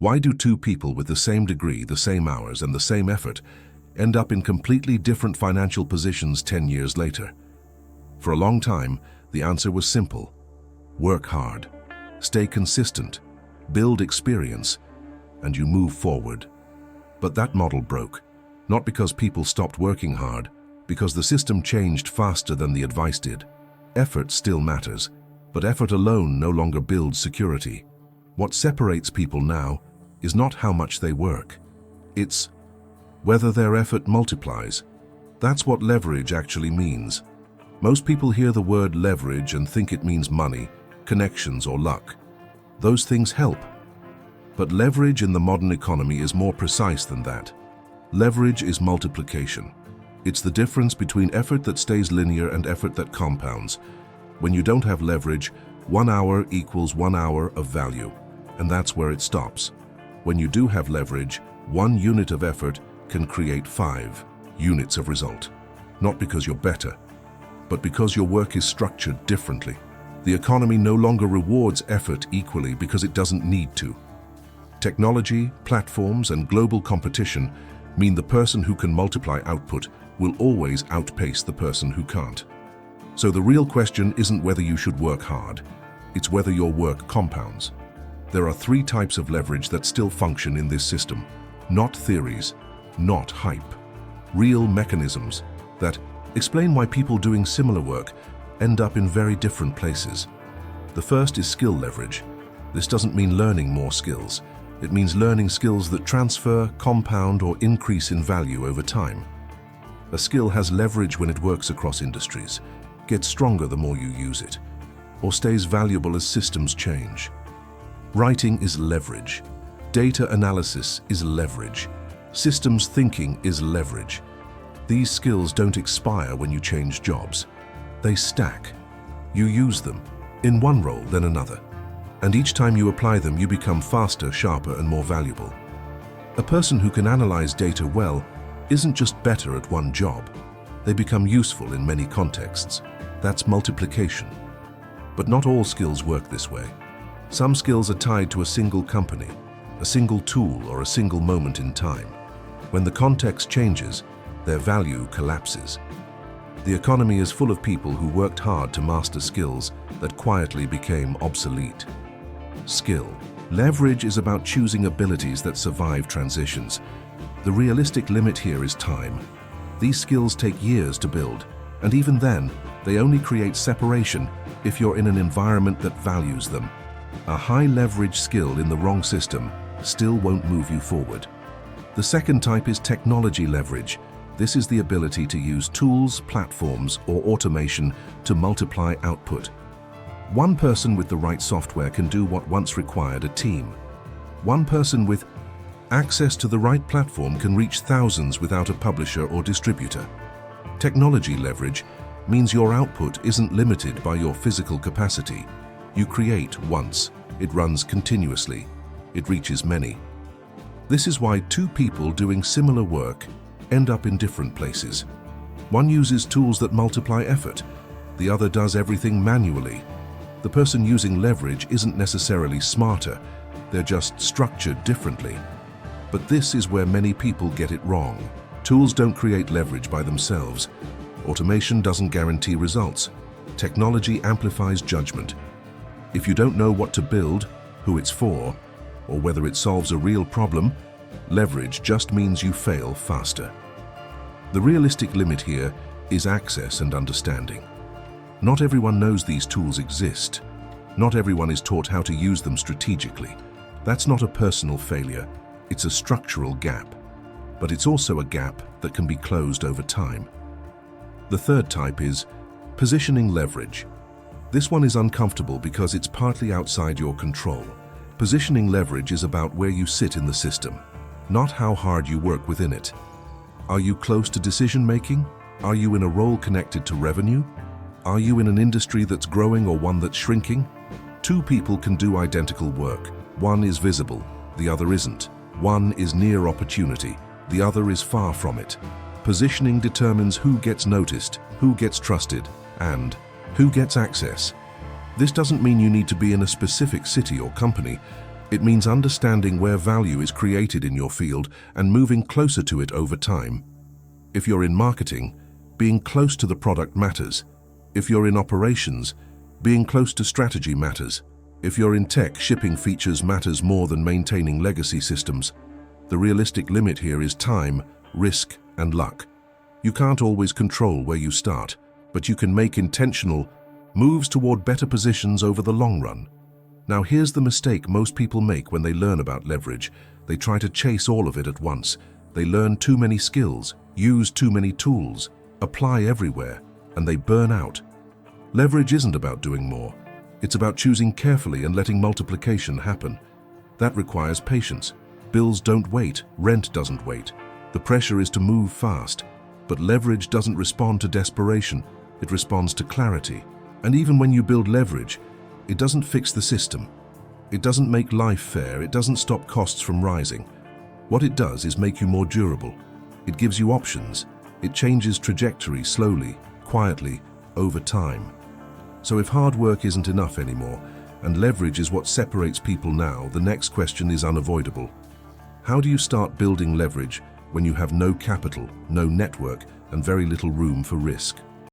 Why do two people with the same degree, the same hours, and the same effort end up in completely different financial positions 10 years later? For a long time, the answer was simple. Work hard, stay consistent, build experience, and you move forward. But that model broke, not because people stopped working hard, because the system changed faster than the advice did. Effort still matters, but effort alone no longer builds security. What separates people now is not how much they work. It's whether their effort multiplies. That's what leverage actually means. Most people hear the word leverage and think it means money, connections, or luck. Those things help. But leverage in the modern economy is more precise than that. Leverage is multiplication. It's the difference between effort that stays linear and effort that compounds. When you don't have leverage, 1 hour equals 1 hour of value, and that's where it stops. When you do have leverage, 1 unit of effort can create 5 units of result. Not because you're better, but because your work is structured differently. The economy no longer rewards effort equally because it doesn't need to. Technology, platforms, and global competition mean the person who can multiply output will always outpace the person who can't. So the real question isn't whether you should work hard, it's whether your work compounds. There are 3 types of leverage that still function in this system. Not theories, not hype. Real mechanisms that explain why people doing similar work end up in very different places. The first is skill leverage. This doesn't mean learning more skills. It means learning skills that transfer, compound, or increase in value over time. A skill has leverage when it works across industries, gets stronger the more you use it, or stays valuable as systems change. Writing is leverage. Data analysis is leverage. Systems thinking is leverage. These skills don't expire when you change jobs. They stack. You use them, in one role then another. And each time you apply them, you become faster, sharper, and more valuable. A person who can analyze data well isn't just better at one job. They become useful in many contexts. That's multiplication. But not all skills work this way. Some skills are tied to a single company, a single tool, or a single moment in time. When the context changes, their value collapses. The economy is full of people who worked hard to master skills that quietly became obsolete. Skill. Leverage is about choosing abilities that survive transitions. The realistic limit here is time. These skills take years to build, and even then, they only create separation if you're in an environment that values them. A high leverage skill in the wrong system still won't move you forward. The second type is technology leverage. This is the ability to use tools, platforms, or automation to multiply output. One person with the right software can do what once required a team. One person with access to the right platform can reach thousands without a publisher or distributor. Technology leverage means your output isn't limited by your physical capacity. You create once, it runs continuously, it reaches many. This is why 2 people doing similar work end up in different places. One uses tools that multiply effort, the other does everything manually. The person using leverage isn't necessarily smarter, they're just structured differently. But this is where many people get it wrong. Tools don't create leverage by themselves. Automation doesn't guarantee results. Technology amplifies judgment. If you don't know what to build, who it's for, or whether it solves a real problem, leverage just means you fail faster. The realistic limit here is access and understanding. Not everyone knows these tools exist. Not everyone is taught how to use them strategically. That's not a personal failure, it's a structural gap. But it's also a gap that can be closed over time. The third type is positioning leverage. This one is uncomfortable because it's partly outside your control. Positioning leverage is about where you sit in the system, not how hard you work within it. Are you close to decision-making? Are you in a role connected to revenue? Are you in an industry that's growing or one that's shrinking? 2 people can do identical work. One is visible, the other isn't. One is near opportunity, the other is far from it. Positioning determines who gets noticed, who gets trusted, and who gets access. This doesn't mean you need to be in a specific city or company. It means understanding where value is created in your field and moving closer to it over time. If you're in marketing, being close to the product matters. If you're in operations, being close to strategy matters. If you're in tech, shipping features matters more than maintaining legacy systems. The realistic limit here is time, risk, and luck. You can't always control where you start, but you can make intentional moves toward better positions over the long run. Now here's the mistake most people make when they learn about leverage. They try to chase all of it at once. They learn too many skills, use too many tools, apply everywhere, and they burn out. Leverage isn't about doing more. It's about choosing carefully and letting multiplication happen. That requires patience. Bills don't wait, rent doesn't wait. The pressure is to move fast. But leverage doesn't respond to desperation, it responds to clarity. And even when you build leverage, it doesn't fix the system. It doesn't make life fair, it doesn't stop costs from rising. What it does is make you more durable. It gives you options. It changes trajectory slowly, quietly, over time. So if hard work isn't enough anymore, and leverage is what separates people now, the next question is unavoidable. How do you start building leverage when you have no capital, no network, and very little room for risk?